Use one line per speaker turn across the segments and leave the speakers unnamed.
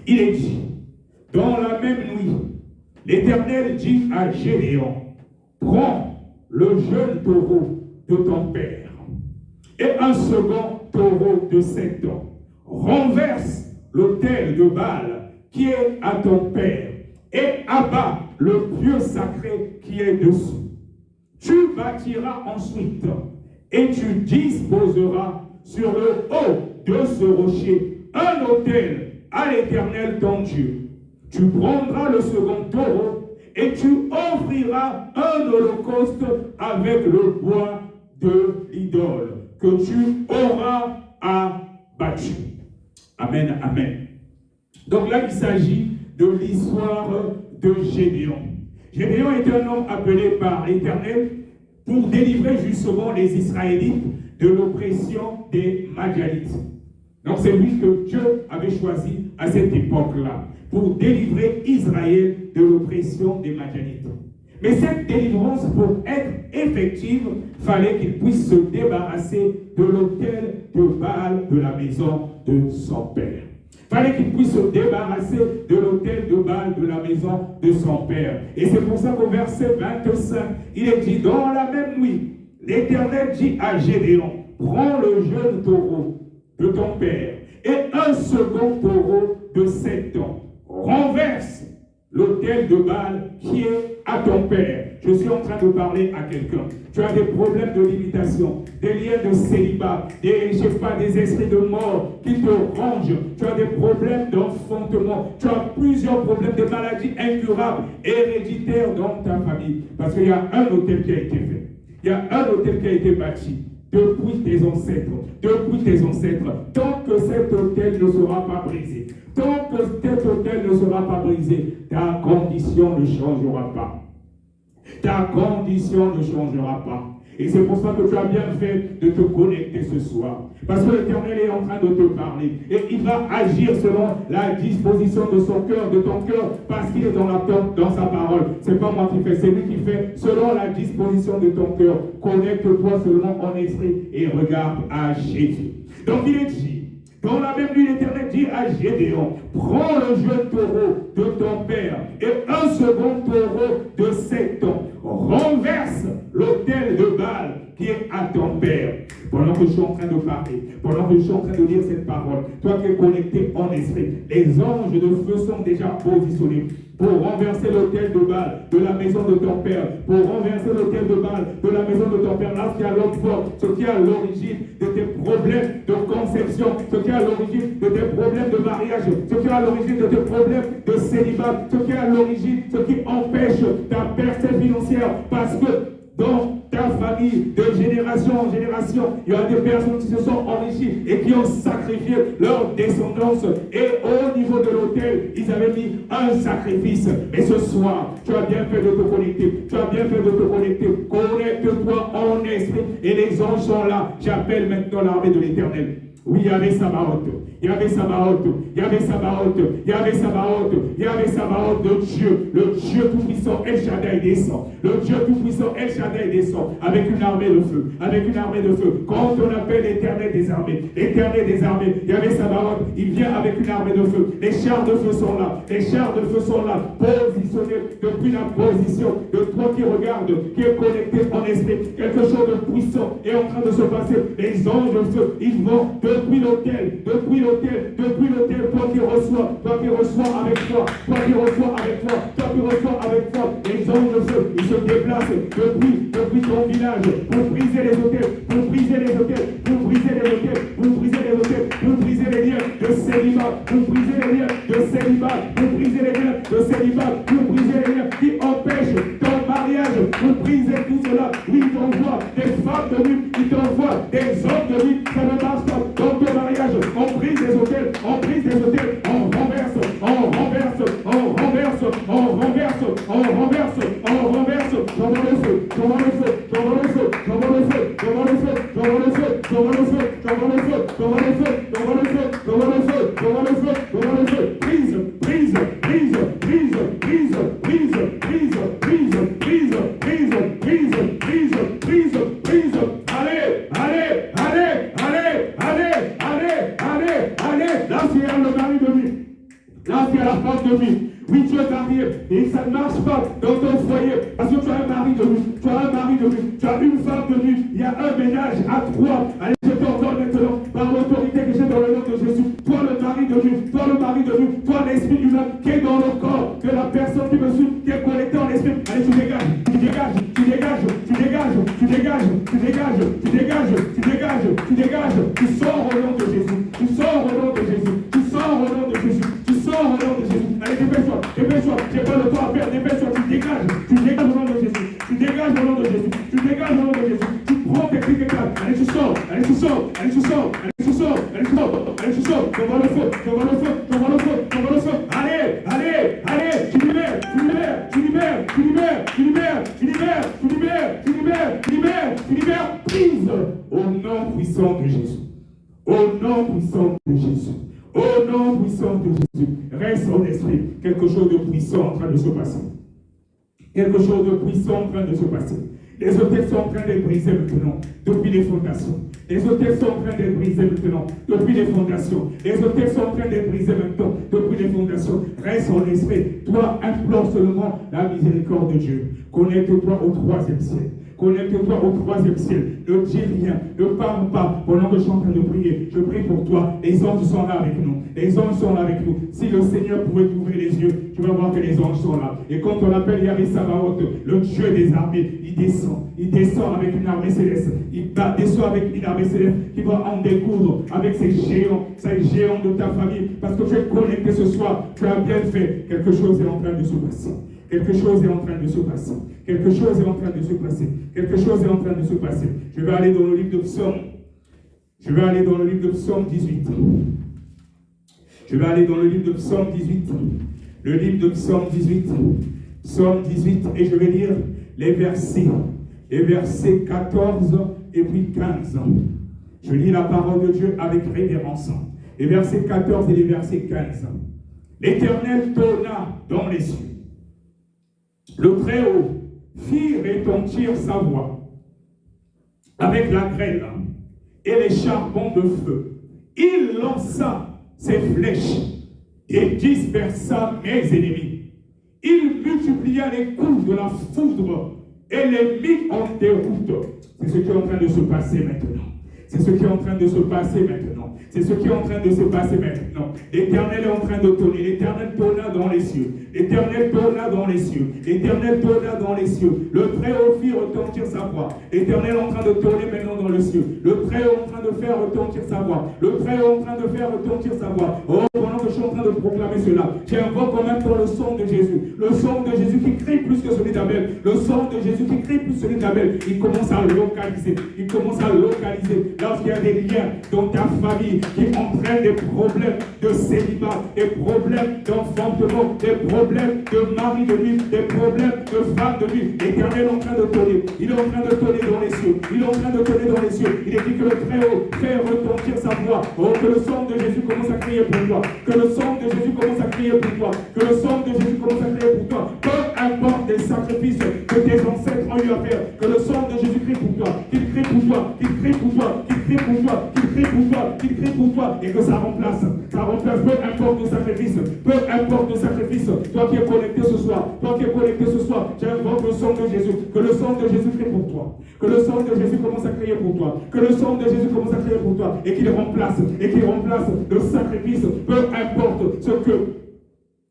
Il est dit, dans la même nuit, l'Éternel dit à Gédéon, prends le jeune taureau de ton père et un second taureau de 7 ans. Renverse l'autel de Baal qui est à ton père et abat le pieu sacré qui est dessous. Tu bâtiras ensuite et tu disposeras sur le haut de ce rocher un autel à l'Éternel ton Dieu. Tu prendras le second taureau et tu offriras un holocauste avec le bois de l'idole que tu auras abattu. Amen, amen. Donc là, il s'agit de l'histoire de Gédéon. Gédéon est un homme appelé par l'Éternel pour délivrer justement les Israélites de l'oppression des Madianites. Donc c'est lui que Dieu avait choisi à cette époque-là pour délivrer Israël de l'oppression des Madianites. Mais cette délivrance, pour être effective, fallait qu'il puisse se débarrasser de l'autel de Baal de la maison de son père. Fallait qu'il puisse se débarrasser de l'autel de Baal de la maison de son père. Et c'est pour ça qu'au verset 25, il est dit, dans la même nuit, l'Éternel dit à Gédéon, prends le jeune taureau de ton père et un second taureau de 7 ans. Renverse l'autel de Baal qui est à ton père. Je suis en train de parler à quelqu'un. Tu as des problèmes de limitation, des liens de célibat, des esprits de mort qui te rongent. Tu as des problèmes d'enfantement. Tu as plusieurs problèmes de maladies incurables, héréditaires dans ta famille. Parce qu'il y a un autel qui a été fait. Il y a un autel qui a été bâti depuis tes ancêtres. Depuis tes ancêtres. Tant que cet autel ne sera pas brisé. Tant que cet autel ne sera pas brisé, ta condition ne changera pas. Ta condition ne changera pas. Et c'est pour ça que tu as bien fait de te connecter ce soir. Parce que l'Éternel est en train de te parler. Et il va agir selon la disposition de son cœur, de ton cœur, parce qu'il est dans sa parole. C'est pas moi qui fais, c'est lui qui fait selon la disposition de ton cœur. Connecte-toi seulement en esprit et regarde à Jésus. Donc il est dit, dans la même nuit, l'Éternel dit à Gédéon, prends le jeune taureau de ton père et un second taureau de 7 ans. Renverse l'autel de Baal qui est à ton père. Pendant que je suis en train de parler, pendant que je suis en train de lire cette parole, toi qui es connecté en esprit, les anges de feu sont déjà positionnés pour renverser l'autel de Baal de la maison de ton père, pour renverser l'autel de Baal de la maison de ton père. Là, ce qui est à ce qui est à l'origine de tes problèmes de conception, ce qui est à l'origine de tes problèmes de mariage, ce qui est à l'origine de tes problèmes de célibat, ce qui est à l'origine, ce qui empêche ta percée financière, parce que dans ta famille, de génération en génération, il y a des personnes qui se sont enrichies et qui ont sacrifié leur descendance. Et au niveau de l'autel, ils avaient mis un sacrifice. Mais ce soir, tu as bien fait de te connecter. Tu as bien fait de te connecter. Connecte-toi en esprit. Et les anges sont là. J'appelle maintenant l'armée de l'Éternel. Oui, il y avait Sabaoth, il y avait Sabaoth, il y avait Sabaoth, il y avait Sabaoth, il y avait Sabaoth, le Dieu tout-puissant El Shaddai descend, le Dieu tout-puissant El Shaddai descend, avec une armée de feu, avec une armée de feu. Quand on appelle l'Éternel des armées, il y avait Sabaoth, il vient avec une armée de feu. Les chars de feu sont là, les chars de feu sont là, positionnés depuis la position de toi qui regarde, qui est connecté en esprit. Quelque chose de puissant est en train de se passer. Les anges de feu, ils vont depuis l'autel, toi qui reçois avec foi, les anges de feu, ils se déplacent depuis ton village pour briser les autels, pour briser les liens de célibat, pour briser les liens qui empêchent ton mariage, pour briser tout cela. Oui, il t'envoie des femmes de nuit, il t'envoie des hommes de nuit, ça ne marche pas. Dans ton mariage, on brise des hôtels, on renverse, Là, tu as la femme de vie. Oui, tu es marié et ça ne marche pas dans ton foyer parce que tu as un mari de vie, tu as un mari de vie, tu as une femme de vie. Il y a un ménage à trois. Allez, je t'ordonne maintenant par l'autorité que j'ai dans le nom de Jésus. Toi, le mari de vie, toi, le mari de vie, toi, l'esprit humain qui est dans le corps de la personne qui me suit, qui est connectée en esprit. Allez, tu dégages, tu dégages, tu dégages, tu dégages, tu dégages, tu dégages, tu dégages, tu dégages, tu dégages, tu sors au nom de Jésus, tu sors au nom de Jésus, tu sors au nom de Jésus, tu sors au nom de Jésus. Allez, dépêche-toi, dépêche-toi, j'ai pas le temps à perdre, dépêche-toi, tu dégages au nom de Jésus, tu dégages au nom de Jésus, tu dégages au nom de Jésus, tu prends tes pieds, allez, tu sors, allez, tu sors, allez, tu sors, allez, tu sors, allez, tu sors, allez, tu sors, on va le feu, on va le feu, on va le feu, on va le feu, allez, allez, allez, tu libères, tu libères, tu libères, tu libères, tu libères, tu libères, tu libères, tu libères, tu libères, tu libères, prise au nom puissant de Jésus, au nom puissant de Jésus. Au nom puissant de Jésus, reste en esprit, quelque chose de puissant en train de se passer. Quelque chose de puissant en train de se passer. Les hôtels sont en train d'être brisés maintenant, depuis les fondations. Les hôtels sont en train d'être brisés maintenant, depuis les fondations. Les hôtels sont en train d'être brisés maintenant, depuis les fondations. Reste en esprit. Toi, implore seulement la miséricorde de Dieu. Connecte-toi au troisième ciel. Connecte-toi au troisième ciel. Ne dis rien. Ne parle pas pendant que je suis en train de prier. Je prie pour toi. Les anges sont là avec nous. Les anges sont là avec nous. Si le Seigneur pouvait t'ouvrir les yeux, tu vas voir que les anges sont là. Et quand on appelle Yahvé Sabaoth, le Dieu des armées, il descend. Il descend avec une armée céleste. Il descend avec une armée céleste qui va en découdre avec ces géants de ta famille. Parce que tu es connecté ce soir. Tu as bien fait. Quelque chose est en train de se passer. Quelque chose est en train de se passer. Quelque chose est en train de se passer. Quelque chose est en train de se passer. Je vais aller dans le livre de Psaume. Je vais aller dans le livre de Psaume 18. Je vais aller dans le livre de Psaume 18. Le livre de Psaume 18. Psaume 18. Et je vais lire les versets 14 et puis 15. Je lis la parole de Dieu avec révérence. Les versets 14 et les versets 15. L'Éternel tonna dans les cieux. Le Très-Haut fit retentir sa voix avec la grêle et les charbons de feu. Il lança ses flèches et dispersa mes ennemis. Il multiplia les coups de la foudre et les mit en déroute. C'est ce qui est en train de se passer maintenant. C'est ce qui est en train de se passer maintenant. C'est ce qui est en train de se passer maintenant. L'Éternel est en train de tonner. L'Éternel tonna dans les cieux. L'Éternel tonna dans les cieux. L'Éternel tonna dans les cieux. Le Très-Haut fit retentir sa voix. L'Éternel est en train de tonner maintenant dans les cieux. Le Très-Haut est en train de faire retentir sa voix. Le Très-Haut est en train de faire retentir sa voix. Oh, pendant que je suis en train de proclamer cela, j'invoque quand même dans le sang de Jésus. Le sang de Jésus qui crie plus que celui d'Abel. Le sang de Jésus qui crie plus que celui d'Abel. Il commence à localiser. Il commence à localiser. Lorsqu'il y a des liens dans ta famille qui entraînent des problèmes de célibat, des problèmes d'enfantement, des problèmes de mari de vie, des problèmes de femme de vie. L'Éternel est en train de tonner. Il est en train de tonner dans les cieux. Il est en train de tonner dans les cieux. Il est dit que le Très-Haut fait retentir sa voix. Oh, que le sang de Jésus commence à crier pour toi. Que le sang de Jésus commence à crier pour toi. Que le sang de Jésus commence à crier pour toi. Peu importe les sacrifices que tes ancêtres ont eu à faire. Que le sang de Jésus crie pour toi. Qu'il crie pour toi. Qu'il crie pour toi. Qu'il crie pour toi. Qu'il crie pour toi. Qu'il crie pour toi. Et que ça remplace. Ça remplace peu importe le sacrifice. Peu importe le sacrifice. Toi qui es connecté ce soir. Toi qui es connecté ce soir. J'invoque le sang de Jésus. Que le sang de Jésus crie pour toi. Que le sang de Jésus commence à crier pour toi. Que le sang de Jésus commence à crier pour toi. Et qu'il remplace. Et qu'il remplace le sacrifice. Peu importe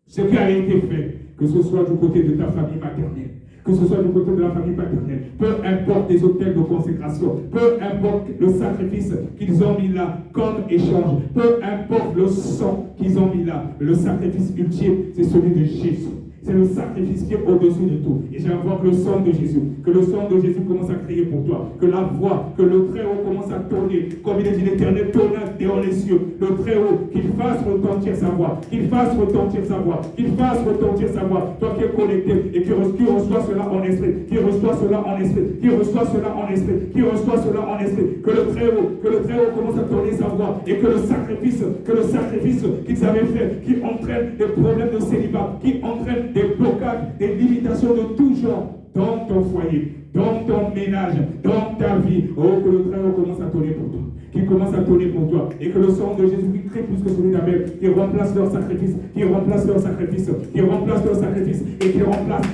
ce qui a été fait. Que ce soit du côté de ta famille maternelle. Que ce soit du côté de la famille paternelle, peu importe les autels de consécration, peu importe le sacrifice qu'ils ont mis là comme échange, peu importe le sang qu'ils ont mis là, le sacrifice ultime, c'est celui de Jésus. C'est le sacrifice qui est au-dessus de tout. Et j'invoque le sang de Jésus. Que le sang de Jésus commence à crier pour toi. Que la voix, que le Très-Haut commence à tourner. Comme il est dit, l'Éternel tourne dans les cieux. Le Très-Haut, qu'il fasse retentir sa voix. Qu'il fasse retentir sa voix. Qu'il fasse retentir sa voix. Toi qui es connecté et qui reçois cela en esprit. Qui reçois cela en esprit. Qui reçois cela en esprit. Qui reçoit cela en esprit. Que le Très-Haut commence à tourner sa voix. Et que le sacrifice qu'ils avaient fait, qui entraîne des problèmes de célibat, qui entraîne des blocages, des limitations de tout genre dans ton foyer, dans ton ménage, dans ta vie. Oh, que le Très-Haut commence à tourner pour toi. qui commence à tonner pour toi. Et que le sang de Jésus qui crie plus que celui d'Abel, qui remplace leur sacrifice, qui remplace leur sacrifice, qui remplace leur sacrifice, et qui remplace,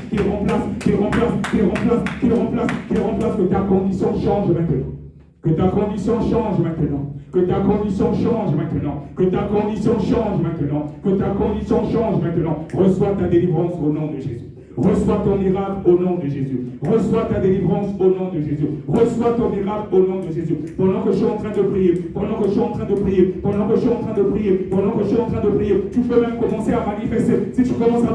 que ta condition change maintenant. Que ta condition change maintenant. Que ta condition change maintenant. Que ta condition change maintenant. Que ta condition change maintenant. Reçois ta délivrance au nom de Jésus. Reçois ton miracle au nom de Jésus. Reçois ta délivrance au nom de Jésus. Reçois ton miracle au nom de Jésus. Pendant que je suis en train de prier, pendant que je suis en train de prier, pendant que je suis en train de prier, pendant que je suis en train de prier, tu peux même commencer à manifester. Si tu commences à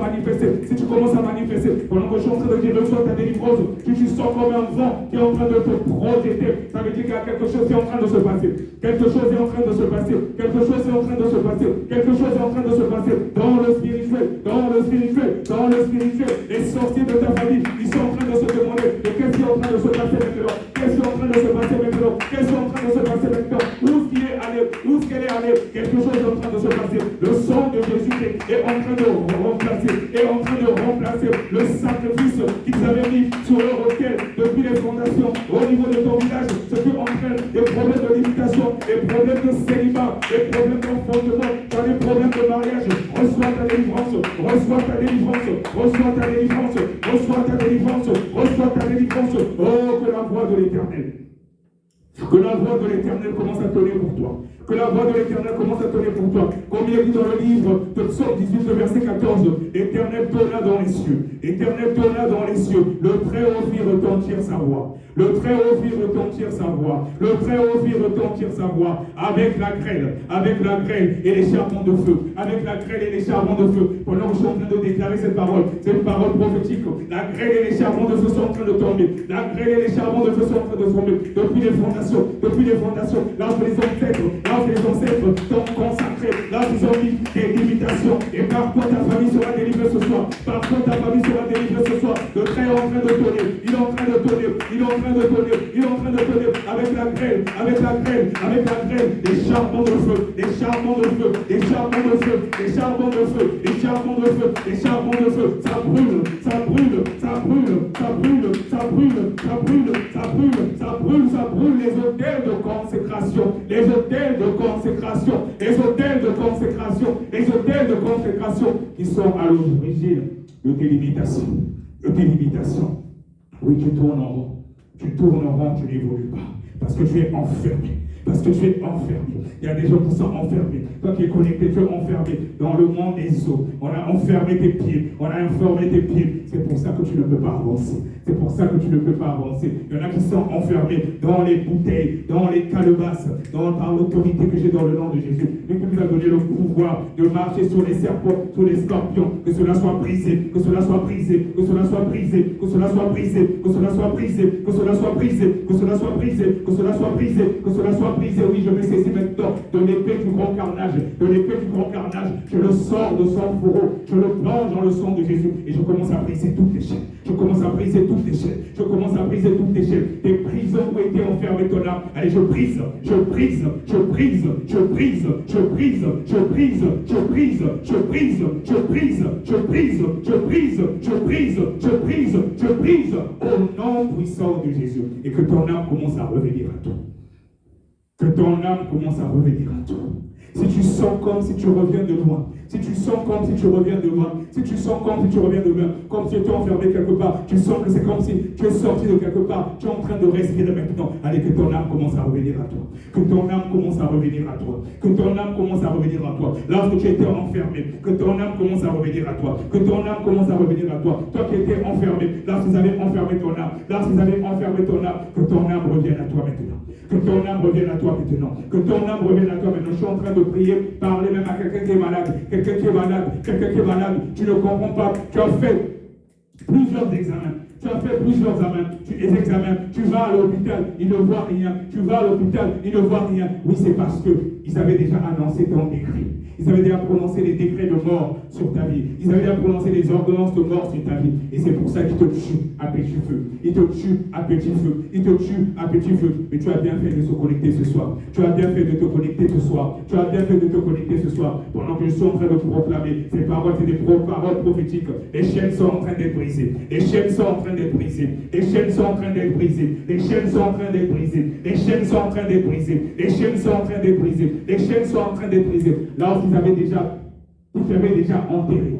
manifester, pendant que je suis en train de dire, reçois ta délivrance, tu sens comme un vent qui est en train de te projeter. Ça veut dire qu'il y a quelque chose qui est en train de se passer. Quelque chose est en train de se passer. Quelque chose est en train de se passer. Quelque chose est en train de se passer. Dans le spirituel, dans le spirituel, dans le spirituel. Les sorciers de ta famille, ils sont en train de se demander qu'est-ce qui est en train de se passer maintenant. Qu'est-ce qui est en train de se passer maintenant. Qu'est-ce qui est en train de se passer maintenant. Où est-ce qu'il est allé. Où est-ce qu'elle est allée. Quelque chose est en train de se passer. Le sang de Jésus est en train de remplacer le sacrifice qu'ils avaient mis sur leur autel depuis les fondations. Au niveau de ton village, ce qui entraîne des problèmes de limitation, des problèmes de célibat, des problèmes d'enfantement, des problèmes de mariage. Reçois ta délivrance. Reçois ta délivrance. Reçois ta délivrance. Reçois ta délivrance. Reçois ta délivrance. Oh, que la voix de l'Éternel. Que la voix de l'Éternel commence à tonner pour toi. Que la voix de l'Éternel commence à tonner pour toi. Comme il est dit dans le livre de Psaume 18, le verset 14, l'Éternel tonna dans les cieux. L'Éternel tonna dans les cieux. Le Très-Haut fit retentir sa voix. Le Très-Haut fit retentir sa voix. Le Très-Haut fit retentir sa voix. Avec la grêle et les charbons de feu. Avec la grêle et les charbons de feu. Pendant que je suis en train de déclarer cette parole, c'est une parole prophétique. La grêle et les charbons de feu sont en train de tomber. La grêle et les charbons de feu sont en train de tomber. Depuis les fondations, là où les ancêtres t'ont consacré, là où ils ont mis des limitations. Et par quoi ta famille sera délivrée ce soir. Par quoi ta famille sera délivrée ce soir. Le Très est en train de tonner. Il est en train de tonner. Avec la grêle. Des charbons de feu. Ça brûle les hôtels de consécration qui sont à l'origine de tes limitations. Oui, tu tournes en rond, tu n'évolues pas, parce que tu es enfermé. Il y a des gens qui sont enfermés. Toi qui es connecté, tu es enfermé dans le monde des eaux. On a enfermé tes pieds. C'est pour ça que tu ne peux pas avancer. Il y en a qui sont enfermés dans les bouteilles, dans les calebasses, par l'autorité que j'ai dans le nom de Jésus. Et qui nous a donné le pouvoir de marcher sur les serpents, sur les scorpions. Que cela soit brisé. Oui, je me saisis maintenant de l'épée du grand carnage. Je le sors de son fourreau. Je le plonge dans le sang de Jésus. Et je commence à briser toutes les chaînes. Des prisons où étaient enfermées ton âme. Allez, je brise. Au nom puissant de Jésus. Et que ton âme commence à revenir à toi. Si tu sens comme si tu reviens de loin, comme si tu étais enfermé quelque part, tu sens que c'est comme si tu es sorti de quelque part, tu es en train de respirer maintenant. Allez, que ton âme commence à revenir à toi. Là où tu étais enfermé, que ton âme commence à revenir à toi. Toi qui étais enfermé, là où ils avaient enfermé ton âme, que ton âme revienne à toi maintenant. Que ton âme revienne à toi maintenant. Je suis en train de prier, parler même à quelqu'un qui est malade. Tu ne comprends pas. Tu as fait plusieurs examens. Tu vas à l'hôpital, il ne voit rien. Oui, c'est parce que ils avaient déjà annoncé ton décret. Ils avaient déjà prononcé les décrets de mort sur ta vie. Ils avaient déjà prononcé les ordonnances de mort sur ta vie. Et c'est pour ça qu'ils te tuent à petit feu. Ils te tuent à petit feu. Ils te tuent à petit feu. Mais tu as bien fait de se connecter ce soir. Tu as bien fait de te connecter ce soir. Tu as bien fait de te connecter ce soir. Pendant que je suis en train de proclamer ces paroles, c'est des paroles prophétiques. Les chaînes sont en train d'être brisées. Les chaînes sont en train d'être brisées. Les chaînes sont en train d'être brisées. Les chaînes sont en train d'être brisées. Les chaînes sont en train d'être brisées. Les chaînes sont en train d'être brisées. Les chaînes sont en train d'être brisées. Là où ils avaient déjà enterré.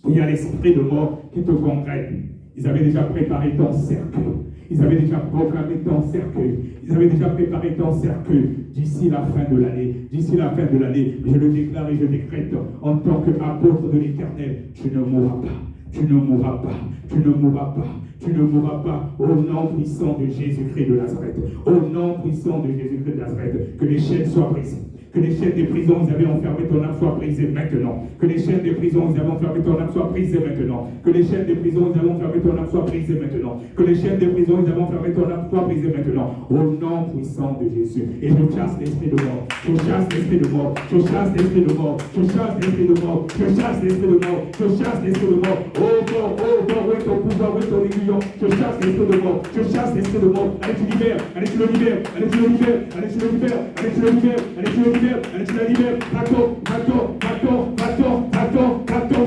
Il y a l'esprit de mort qui te congrègue. Ils avaient déjà préparé ton cercueil. Ils avaient déjà proclamé ton cercueil. Ils avaient déjà préparé ton cercueil d'ici la fin de l'année. D'ici la fin de l'année, je le déclare et je décrète en tant qu'apôtre de l'Éternel, tu ne mourras pas. Tu ne mourras pas, tu ne mourras pas, tu ne mourras pas au nom puissant de Jésus-Christ de Nazareth. Au nom puissant de Jésus-Christ de Nazareth, que les chaînes soient brisées. Que les chaînes des prisons, ils avaient enfermé ton âme, soient brisées maintenant. Que les chaînes des prisons, ils avaient enfermé ton âme, soient brisées maintenant. Que les chaînes des prisons, ils avaient enfermé ton âme, soient brisées maintenant. Que les chaînes des prisons, ils avaient enfermé ton âme, soient brisées maintenant. Au nom puissant de Jésus. Et je chasse l'esprit de mort. Je chasse l'esprit de mort. Je chasse l'esprit de mort. Je chasse l'esprit de mort. Je chasse l'esprit de mort. Je chasse l'esprit de mort. Oh mort, où est ton pouvoir, où est ton aiguillon? Je chasse l'esprit de mort. Je chasse l'esprit de mort. Allez, tu libères. Allez, tu le libères. Allez, tu le libères. Allez, tu le libères. Allez, tu le libères. Allez, tu le libères. Allez, tu le libères.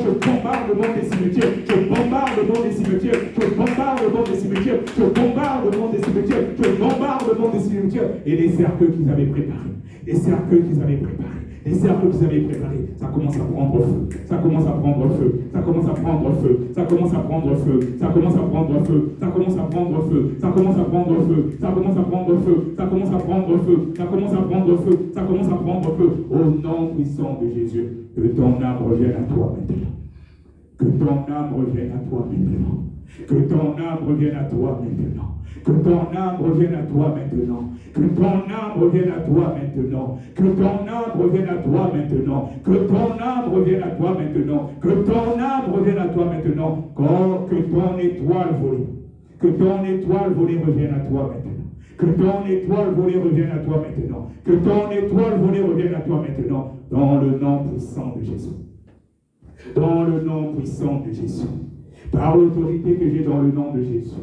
Je bombarde le monde des cimetières. Je bombarde le monde des cimetières. Je bombarde le monde des cimetières. Je bombarde le monde des cimetières. Je bombarde le monde des cimetières. Et les cercueils qu'ils avaient préparés. Les cercueils qu'ils avaient préparés. Les cercles que vous avez préparés, ça commence à prendre feu. Ça commence à prendre feu. Ça commence à prendre feu. Ça commence à prendre feu. Ça commence à prendre feu. Ça commence à prendre feu. Ça commence à prendre feu. Ça commence à prendre feu. Ça commence à prendre feu. Ça commence à prendre feu. Ça commence à prendre feu. Au nom puissant de Jésus, que ton âme revienne à toi maintenant. Que ton âme revienne à toi maintenant. Que ton âme revienne à toi maintenant. Que ton âme revienne à toi maintenant. Que ton âme revienne à toi maintenant. Que ton âme revienne à toi maintenant. Que ton âme revienne à toi maintenant. Que ton âme revienne à toi maintenant. Que ton étoile volée. Que ton étoile volée revienne à toi maintenant. Que ton étoile volée revienne à toi maintenant. Que ton étoile volée revienne à toi maintenant. Dans le nom puissant de Jésus. Dans le nom puissant de Jésus. Par l'autorité que j'ai dans le nom de Jésus.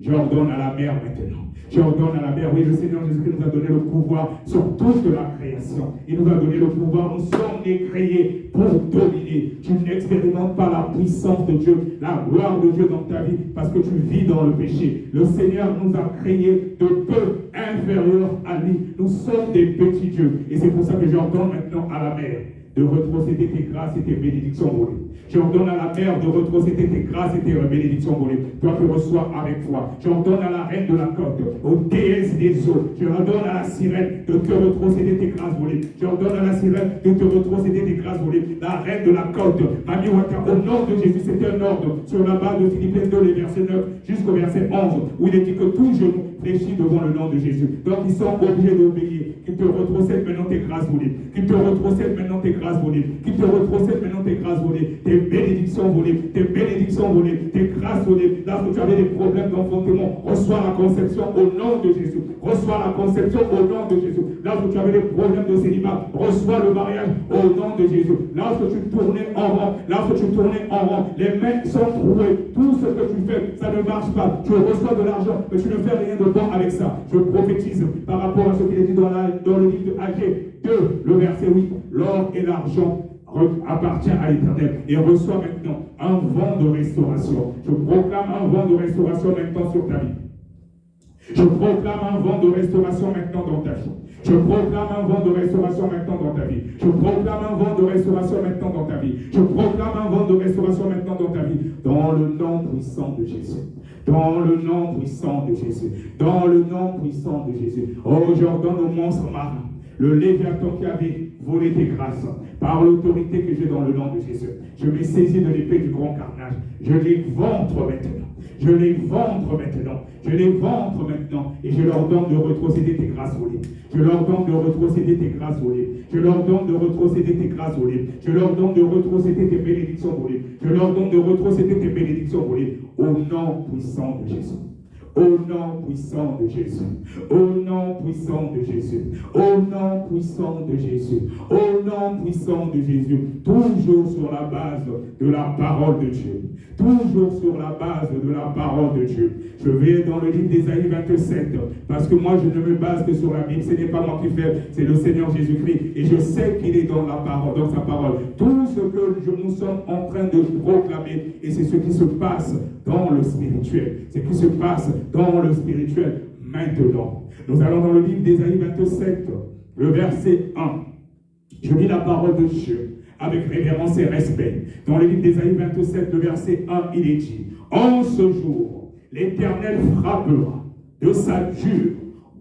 J'ordonne à la mer maintenant. J'ordonne à la mer. Oui, le Seigneur Jésus-Christ nous a donné le pouvoir sur toute la création. Il nous a donné le pouvoir. Nous sommes créés pour dominer. Tu n'expérimentes pas la puissance de Dieu, la gloire de Dieu dans ta vie parce que tu vis dans le péché. Le Seigneur nous a créés de peu inférieurs à lui. Nous sommes des petits dieux. Et c'est pour ça que j'ordonne maintenant à la mer de retrocéder tes grâces et tes bénédictions volées. J'ordonne à la mer de retrocéder tes grâces et tes bénédictions volées. Toi qui reçois avec foi. J'ordonne à la reine de la côte, aux déesses des eaux. J'ordonne à la sirène de te retrocéder tes grâces volées. J'ordonne à la sirène de te retrocéder tes grâces volées. La reine de la côte, Mami Waka, au nom de Jésus, c'est un ordre sur la base de Philippiens 2, les versets 9 jusqu'au verset 11, où il est dit que tout genou fléchit devant le nom de Jésus. Donc ils sont obligés d'obéir. Qu'ils te retrocèdent maintenant tes grâces volées. Qu'ils te retrocèdent maintenant tes grâces volées. Qu'ils te retrocèdent maintenant tes grâces volées. Tes bénédictions volées. Tes bénédictions volées. Tes grâces volées. Là où tu avais des problèmes d'enfantement, reçois la conception au nom de Jésus. Reçois la conception au nom de Jésus. Là où tu avais des problèmes de célibat, reçois le mariage au nom de Jésus. Là où tu tournais en rond, les mains sont trouées. Tout ce que tu fais, ça ne marche pas. Tu reçois de l'argent, mais tu ne fais rien de bon avec ça. Je prophétise par rapport à ce qu'il est dit dans le livre de Agé 2, le verset 8. L'or et l'argent appartient à l'Éternel et reçoit maintenant un vent de restauration. Je proclame un vent de restauration maintenant sur ta vie. Je proclame un vent de restauration maintenant dans ta vie. Je proclame un vent de restauration maintenant dans ta vie. Je proclame un vent de restauration maintenant dans ta vie. Je proclame un vent de restauration maintenant dans ta vie. Dans le nom puissant de Jésus. Dans le nom puissant de Jésus. Dans le nom puissant de Jésus. Oh, j'ordonne au monstre marin, le Léviathan qui avait volé tes grâces, par l'autorité que j'ai dans le nom de Jésus. Je me saisis de l'épée du grand carnage. Je les ventre maintenant. Je les ventre maintenant. Je les ventre maintenant. Et je leur donne de retrocéder tes grâces volées. Je leur donne de retrocéder tes grâces volées. Je leur donne de retrocéder tes grâces volées. Je leur donne de retrocéder tes bénédictions volées. Je leur donne de retrocéder tes bénédictions volées. Au nom puissant de Jésus. Au nom puissant de Jésus. Au nom puissant de Jésus. Au nom puissant de Jésus. Au nom puissant de Jésus. Toujours sur la base de la parole de Dieu. Toujours sur la base de la parole de Dieu. Je vais dans le livre d'Ésaïe 27, parce que moi je ne me base que sur la Bible. Ce n'est pas moi qui fais, c'est le Seigneur Jésus-Christ. Et je sais qu'il est dans la parole, dans sa parole. Tout ce que nous sommes en train de proclamer, et c'est ce qui se passe dans le spirituel. C'est ce qui se passe dans le spirituel maintenant. Nous allons dans le livre d'Ésaïe 27, le verset 1. Je lis la parole de Dieu avec révérence et respect. Dans le livre d'Ésaïe 27, le verset 1, il est dit: en ce jour, l'Éternel frappera de sa dure,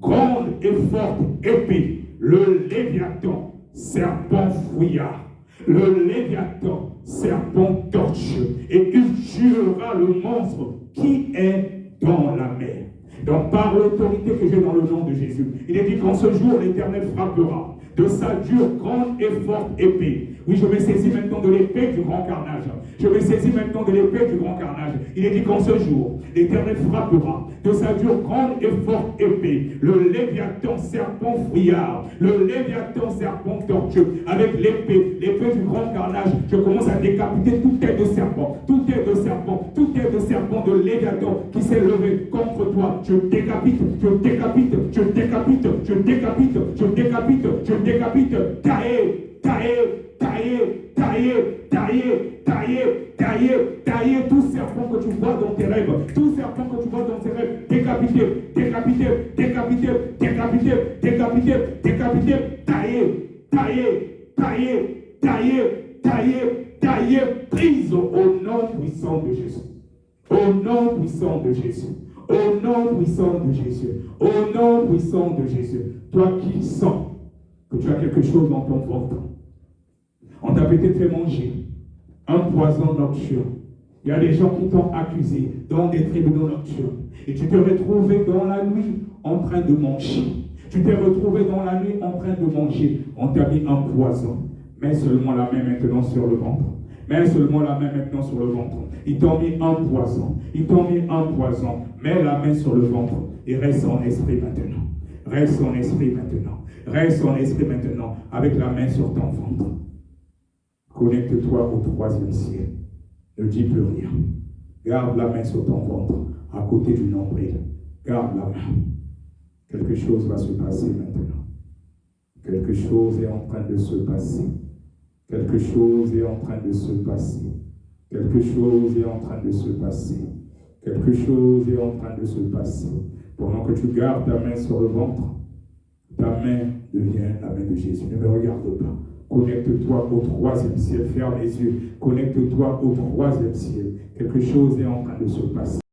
grande et forte épée le Léviathan, serpent fouillard, le Léviathan, serpent tortueux, et il tuera le monstre qui est dans la mer. Donc par l'autorité que j'ai dans le nom de Jésus, il est dit qu'en ce jour, l'Éternel frappera de sa dure, grande et forte épée. Oui, je vais saisir maintenant de l'épée du grand carnage. Je vais saisir maintenant de l'épée du grand carnage. Il est dit qu'en ce jour, l'Éternel frappera de sa dure, grande et forte épée le Léviathan, serpent fouillard, le Léviathan, serpent tortueux. Avec l'épée du grand carnage, je commence à décapiter toute tête de serpent, toute tête de serpent, toute tête de serpent de Léviathan qui s'est levé contre toi. Je décapite, je décapite, je décapite, je décapite, je décapite, je décapite, taillé, taillé, tailler, tailler, tailler, tailler, tailler, tailler tout serpent que tu vois dans tes rêves, tout serpent que tu vois dans tes rêves, décapiter, décapiter, décapiter, décapiter, décapiter, décapiter, tailler, tailler, tailler, tailler, tailler, tailler, prise au nom puissant de Jésus. Au nom puissant de Jésus. Au nom puissant de Jésus. Au nom puissant de Jésus. Toi qui sens que tu as quelque chose dans ton ventre, on t'a peut-être fait manger un poison nocturne. Il y a des gens qui t'ont accusé dans des tribunaux nocturnes. Et tu t'es retrouvé dans la nuit en train de manger. Tu t'es retrouvé dans la nuit en train de manger. On t'a mis un poison. Mets seulement la main maintenant sur le ventre. Mets seulement la main maintenant sur le ventre. Ils t'ont mis un poison. Ils t'ont mis un poison. Mets la main sur le ventre et reste en esprit maintenant. Reste en esprit maintenant. Reste en esprit maintenant avec la main sur ton ventre. Connecte-toi au troisième ciel. Ne dis plus rien. Garde la main sur ton ventre, à côté du nombril. Garde la main. Quelque chose va se passer maintenant. Quelque chose est en train de se passer. Quelque chose est en train de se passer. Quelque chose est en train de se passer. Quelque chose est en train de se passer. Pendant que tu gardes ta main sur le ventre, ta main devient la main de Jésus. Ne me regarde pas. Connecte-toi au troisième ciel. Ferme les yeux. Connecte-toi au troisième ciel. Quelque chose est en train de se passer.